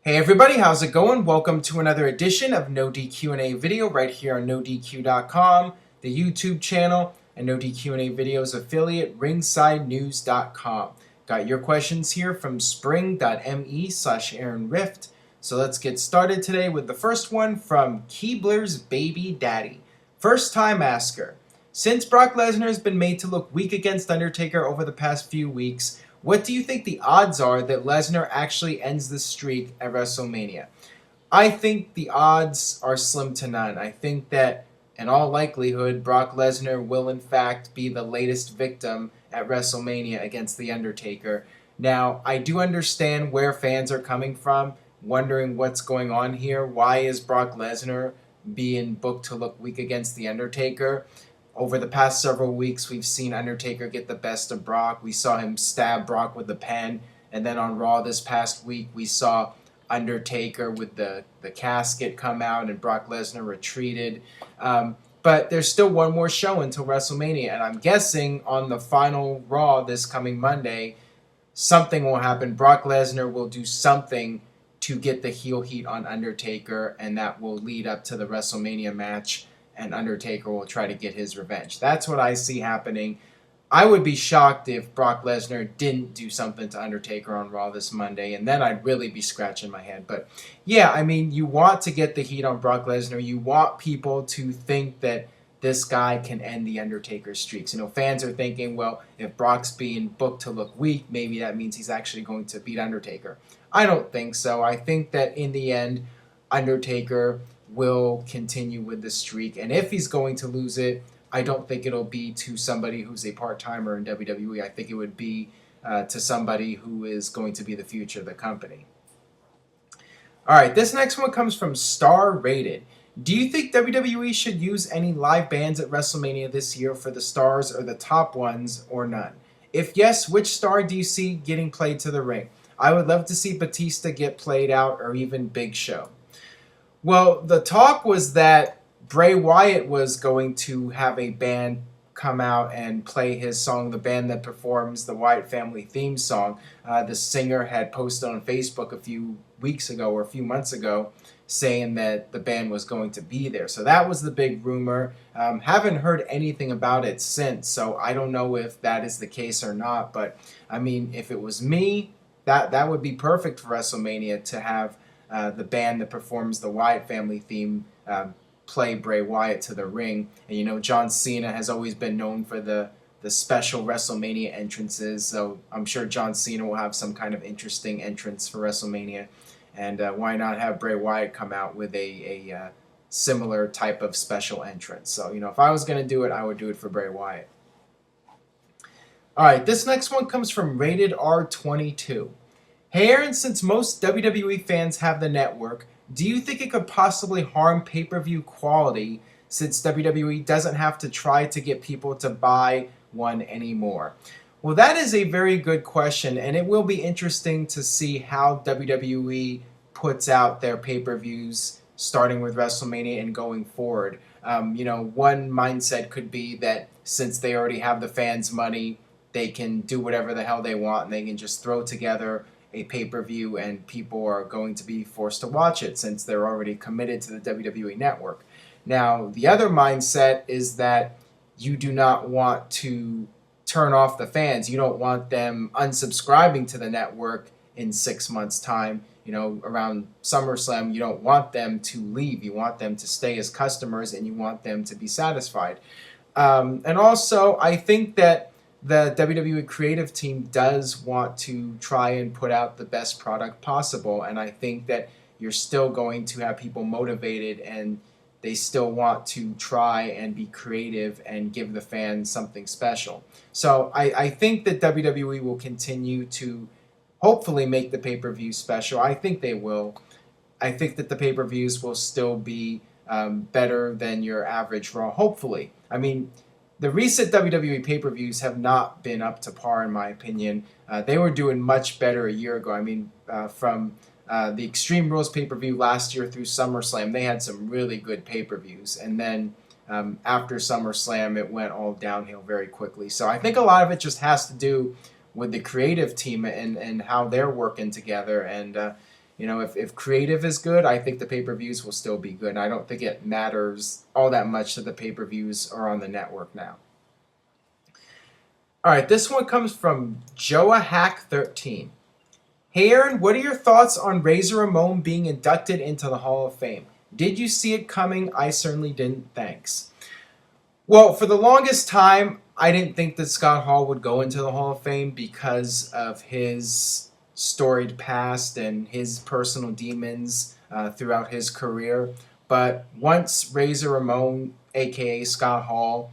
Hey everybody, how's it going? Welcome to another edition of NoDQ&A video right here on NoDQ.com, the YouTube channel, and NoDQ&A videos affiliate ringsidenews.com. Got your questions here from spring.me/Aaron Rift. So let's get started today with the first one from Keebler's Baby Daddy. First time asker. Since Brock Lesnar has been made to look weak against Undertaker over the past few weeks, what do you think the odds are that Lesnar actually ends the streak at WrestleMania? I think the odds are slim to none. I think that, in all likelihood, Brock Lesnar will in fact be the latest victim at WrestleMania against The Undertaker. Now, I do understand where fans are coming from, wondering what's going on here. Why is Brock Lesnar being booked to look weak against The Undertaker? Over the past several weeks, we've seen Undertaker get the best of Brock. We saw him stab Brock with a pen. And then on Raw this past week, we saw Undertaker with the casket come out and Brock Lesnar retreated. But there's still one more show until WrestleMania. And I'm guessing on the final Raw this coming Monday, something will happen. Brock Lesnar will do something to get the heel heat on Undertaker. And that will lead up to the WrestleMania match. And Undertaker will try to get his revenge. That's what I see happening. I would be shocked if Brock Lesnar didn't do something to Undertaker on Raw this Monday, and then I'd really be scratching my head. But yeah, I mean, you want to get the heat on Brock Lesnar. You want people to think that this guy can end the Undertaker's streaks. You know, fans are thinking, well, if Brock's being booked to look weak, maybe that means he's actually going to beat Undertaker. I don't think so. I think that in the end, Undertaker will continue with the streak, and if he's going to lose it, I don't think it'll be to somebody who's a part-timer in WWE. I think it would be to somebody who is going to be the future of the company. Alright, this next one comes from Star Rated. Do you think WWE should use any live bands at WrestleMania this year for the stars or the top ones, or none? If yes, which star do you see getting played to the ring? I would love to see Batista get played out, or even Big Show. Well, the talk was that Bray Wyatt was going to have a band come out and play his song, the band that performs the Wyatt family theme song. The singer had posted on Facebook a few weeks ago or a few months ago saying that the band was going to be there. So that was the big rumor. Haven't heard anything about it since, so I don't know if that is the case or not. But, I mean, if it was me, that would be perfect for WrestleMania to have the band that performs the Wyatt family theme play Bray Wyatt to the ring. And you know, John Cena has always been known for the special WrestleMania entrances, so I'm sure John Cena will have some kind of interesting entrance for WrestleMania. And why not have Bray Wyatt come out with a similar type of special entrance? So, you know, if I was going to do it, I would do it for Bray Wyatt. Alright, this next one comes from Rated R22. Hey Aaron, since most WWE fans have the network, do you think it could possibly harm pay-per-view quality since WWE doesn't have to try to get people to buy one anymore? Well, that is a very good question, and it will be interesting to see how WWE puts out their pay-per-views starting with WrestleMania and going forward. You know, one mindset could be that since they already have the fans' money, they can do whatever the hell they want and they can just throw together a pay-per-view and people are going to be forced to watch it since they're already committed to the WWE Network. Now, the other mindset is that you do not want to turn off the fans. You don't want them unsubscribing to the network in 6 months' time. You know, around SummerSlam, you don't want them to leave. You want them to stay as customers and you want them to be satisfied. And also, I think that the WWE creative team does want to try and put out the best product possible, and I think that you're still going to have people motivated and they still want to try and be creative and give the fans something special. So I think that WWE will continue to hopefully make the pay-per-view special. I think they will. I think that the pay-per-views will still be better than your average Raw, hopefully. I mean, the recent WWE pay-per-views have not been up to par, in my opinion. They were doing much better a year ago. I mean, from the Extreme Rules pay-per-view last year through SummerSlam, they had some really good pay-per-views. And then after SummerSlam, it went all downhill very quickly. So I think a lot of it just has to do with the creative team and how they're working together. And if creative is good, I think the pay-per-views will still be good. And I don't think it matters all that much that the pay-per-views are on the network now. All right, this one comes from JoaHack13. Hey Aaron, what are your thoughts on Razor Ramon being inducted into the Hall of Fame? Did you see it coming? I certainly didn't. Thanks. Well, for the longest time, I didn't think that Scott Hall would go into the Hall of Fame because of his storied past and his personal demons throughout his career. But once Razor Ramon, aka Scott Hall,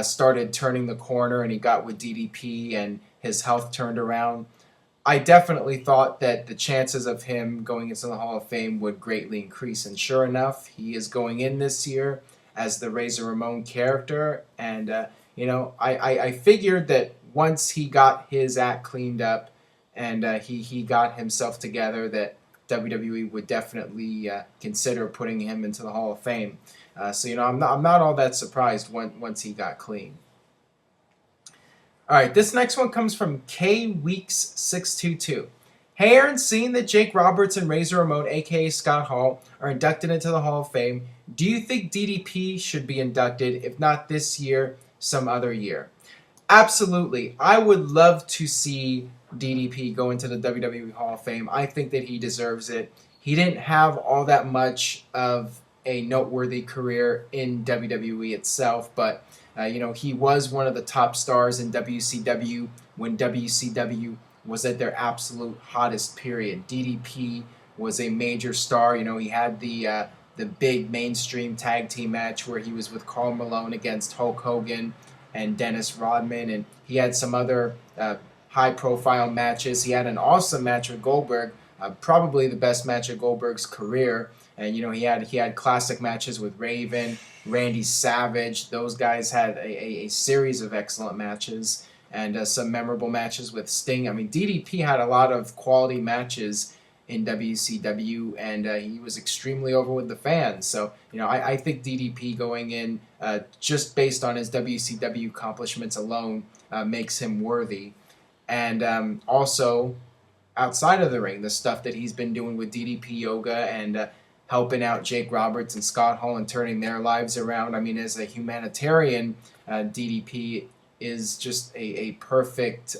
started turning the corner and he got with DDP and his health turned around, I definitely thought that the chances of him going into the Hall of Fame would greatly increase. And sure enough, he is going in this year as the Razor Ramon character. And, I figured that once he got his act cleaned up and he got himself together, that WWE would definitely consider putting him into the Hall of Fame. I'm not all that surprised once he got clean. All right, this next one comes from KWeeks622. Hey Aaron, seeing that Jake Roberts and Razor Ramon, aka Scott Hall, are inducted into the Hall of Fame, do you think DDP should be inducted, if not this year, some other year? Absolutely. I would love to see DDP go into the WWE Hall of Fame. I think that he deserves it. He didn't have all that much of a noteworthy career in WWE itself, but he was one of the top stars in WCW when WCW was at their absolute hottest period. DDP was a major star. He had the big mainstream tag team match where he was with Karl Malone against Hulk Hogan and Dennis Rodman, and he had some other high-profile matches. He had an awesome match with Goldberg, probably the best match of Goldberg's career. And he had classic matches with Raven, Randy Savage. Those guys had a series of excellent matches and some memorable matches with Sting. I mean, DDP had a lot of quality matches in WCW, and he was extremely over with the fans. So, I think DDP going in just based on his WCW accomplishments alone makes him worthy. And also, outside of the ring, the stuff that he's been doing with DDP Yoga and helping out Jake Roberts and Scott Hall and turning their lives around. I mean, as a humanitarian, DDP is just a perfect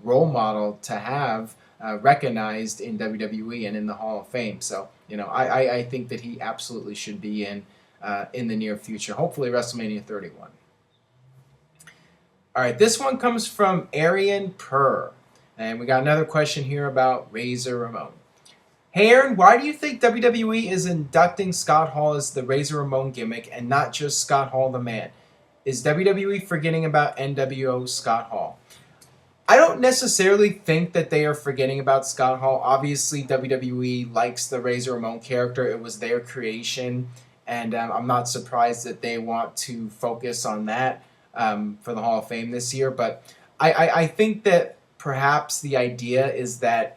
role model to have recognized in WWE and in the Hall of Fame. So, I think that he absolutely should be in the near future. Hopefully WrestleMania 31. All right, this one comes from Arian Purr. And we got another question here about Razor Ramon. Hey Aaron, why do you think WWE is inducting Scott Hall as the Razor Ramon gimmick and not just Scott Hall the man? Is WWE forgetting about NWO Scott Hall? I don't necessarily think that they are forgetting about Scott Hall. Obviously, WWE likes the Razor Ramon character. It was their creation, and I'm not surprised that they want to focus on that for the Hall of Fame this year. But I think that perhaps the idea is that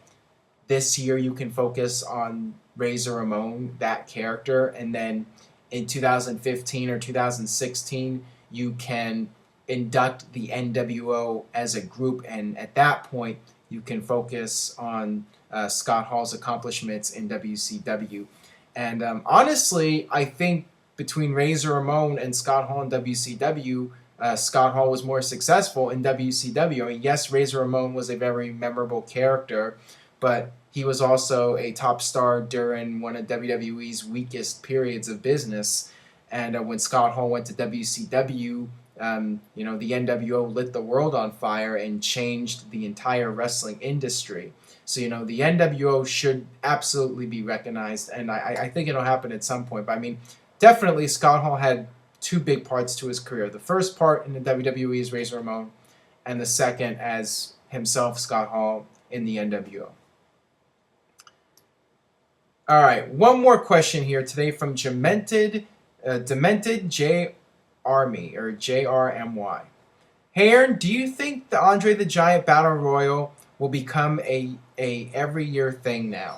this year you can focus on Razor Ramon, that character, and then in 2015 or 2016 you can induct the NWO as a group, and at that point you can focus on Scott Hall's accomplishments in WCW. And honestly, I think between Razor Ramon and Scott Hall in WCW, Scott Hall was more successful in WCW. I mean, yes, Razor Ramon was a very memorable character, but he was also a top star during one of WWE's weakest periods of business. And when Scott Hall went to WCW, the NWO lit the world on fire and changed the entire wrestling industry. So, the NWO should absolutely be recognized, and I think it'll happen at some point. But, I mean, definitely Scott Hall had two big parts to his career. The first part in the WWE as Razor Ramon, and the second as himself, Scott Hall, in the NWO. All right, one more question here today from Demented J Army or JRMY. Hey Aaron, do you think the Andre the Giant Battle Royal will become a every year thing now?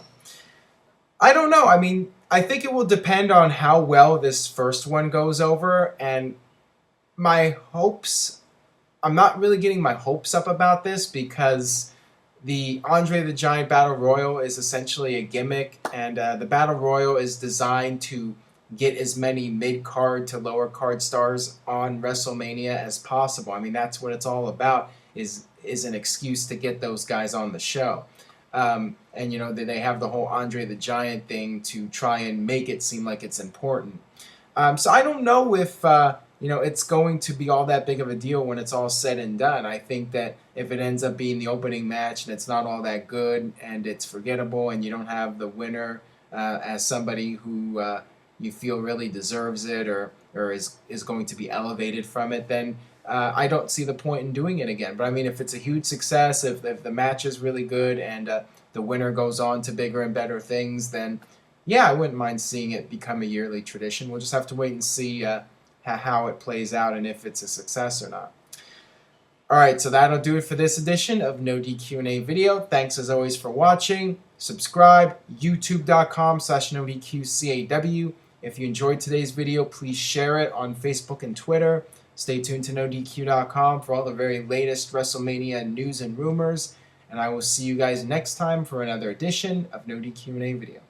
I don't know. I mean, I think it will depend on how well this first one goes over, and my hopes, I'm not really getting my hopes up about this because The Andre the Giant Battle Royal is essentially a gimmick, and the Battle Royal is designed to get as many mid-card to lower-card stars on WrestleMania as possible. I mean, that's what it's all about, is an excuse to get those guys on the show. And, you know, they have the whole Andre the Giant thing to try and make it seem like it's important. So I don't know if, you know, it's going to be all that big of a deal when it's all said and done. I think that if it ends up being the opening match and it's not all that good and it's forgettable and you don't have the winner as somebody who you feel really deserves it or is going to be elevated from it, then I don't see the point in doing it again. But I mean, if it's a huge success, if the match is really good and the winner goes on to bigger and better things, then yeah, I wouldn't mind seeing it become a yearly tradition. We'll just have to wait and see how it plays out and if it's a success or not. Alright, so that'll do it for this edition of NoDQ&A video. Thanks as always for watching. Subscribe, youtube.com/NoDQCAW. If you enjoyed today's video, please share it on Facebook and Twitter. Stay tuned to NoDQ.com for all the very latest WrestleMania news and rumors. And I will see you guys next time for another edition of NoDQ&A video.